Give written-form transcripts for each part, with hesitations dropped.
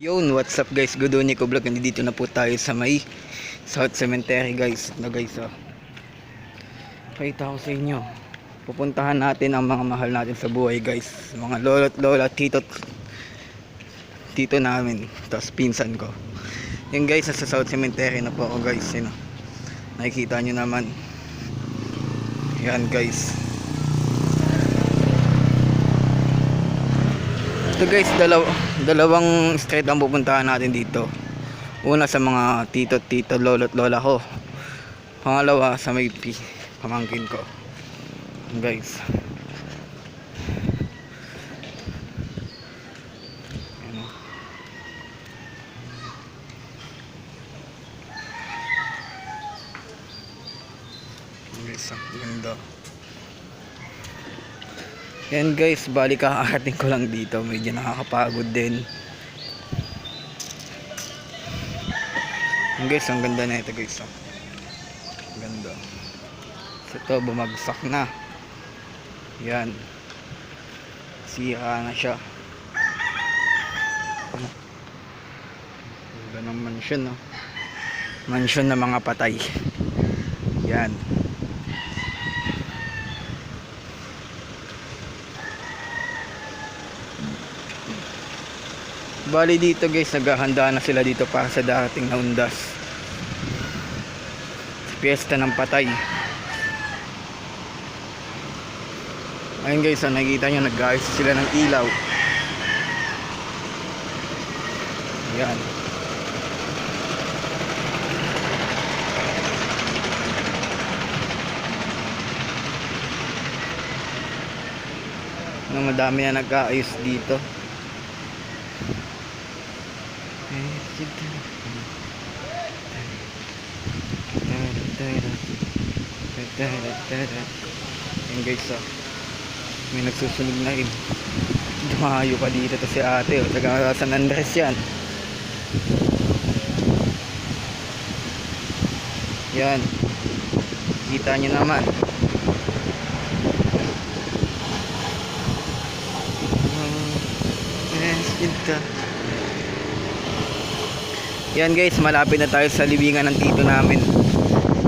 Yun, what's up guys? Godoni ko vlog. Nandito na po tayo sa may South Cemetery guys. Pakita ko sa inyo. Pupuntahan natin ang mga mahal natin sa buhay guys. Mga lolo't lola, tito namin. Tapos pinsan ko. Yun guys, nasa South Cemetery na po ako guys. Yun, nakikita nyo naman. Yan guys. Ito guys, dalawang street ang pupuntahan natin dito. Una sa mga tito, lolo't lola ko. Pangalawa sa may pamangkin ko. Guys. Ayan. Guys, ang ganda. Yan guys, bali kakarating ko lang dito. Medyo nakakapagod din. Yan guys, ang ganda na ito guys. Ang ganda. So ito, bumagsak na. Yan. Sira na siya. Ganda ng mansion, no? Mansion na mga patay. Yan. Bali dito guys, naghahanda na sila dito para sa darating na undas. Piyesta ng patay. Ayun guys, nakikita nyo, nag-ayos sila ng ilaw. Yan. Madami na nag-ayos dito. Yan guys, may nagsusunog na rin. Dumayo pa dito to si ate, taga San Andres yan. Yan, kita nyo naman. Yan guys, malapit na tayo sa libingan ng tito namin.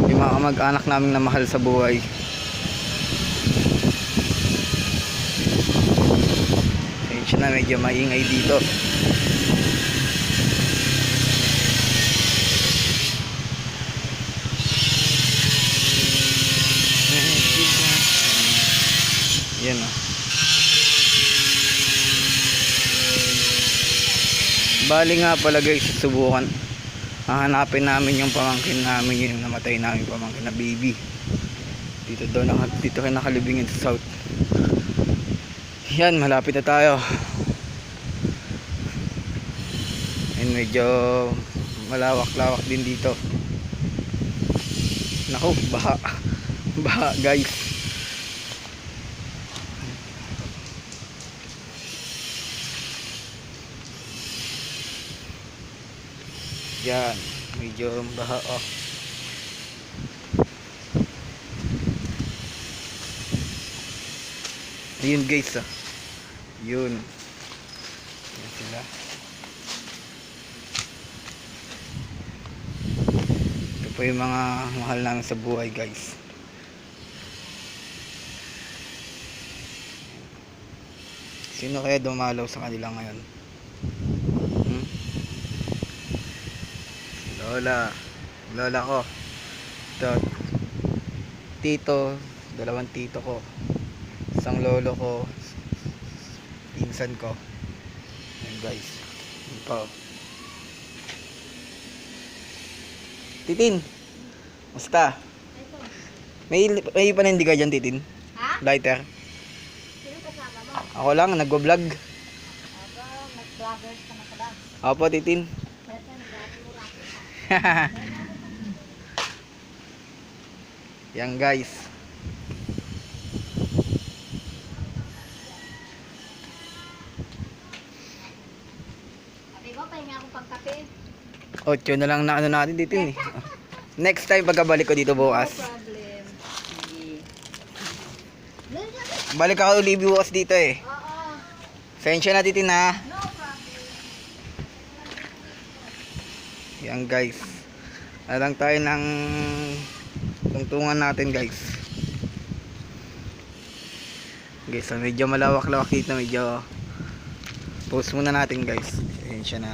Yung mga kamag-anak namin na mahal sa buhay. Ayun na, medyo maingay dito. Yan o. Bali nga pala guys, subukan hahanapin namin yung pamangkin namin, yung namatay namin pamangkin na baby. Dito kayo nakalibingin sa south. Yan, malapit na tayo. And medyo malawak-lawak din dito. Naku, baha guys. Yan, medyo baha oh. Ayun guys ah. Yun. Yan sila. Ito po yung mga mahal namin sa buhay guys. Sino kaya dumalaw sa kanila ngayon? Lola ko. Ito, tito, dalawang tito ko. Isang lolo ko, pinsan ko. Ayan guys. Ito. Titin, musta? May panindiga dyan, Titin? Ha? Lighter? Sino kasama mo? Ako lang, nagbo-vlog. Nag-vloggers ka na pala. Opo, Titin. Yan guys. Sabi ko, pahinga akong pagkape. 8 na lang na ano natin dito eh. Next time pagkabalik ko dito bukas. No problem. Sige. Balik ako ulit bukas dito eh. Oo. Sensya na Titin ha. No problem. Yan guys. Alang tayo ng tungtungan natin guys. Guys, so medyo malawak-lawak dito, medyo post muna natin guys. Ayan siya na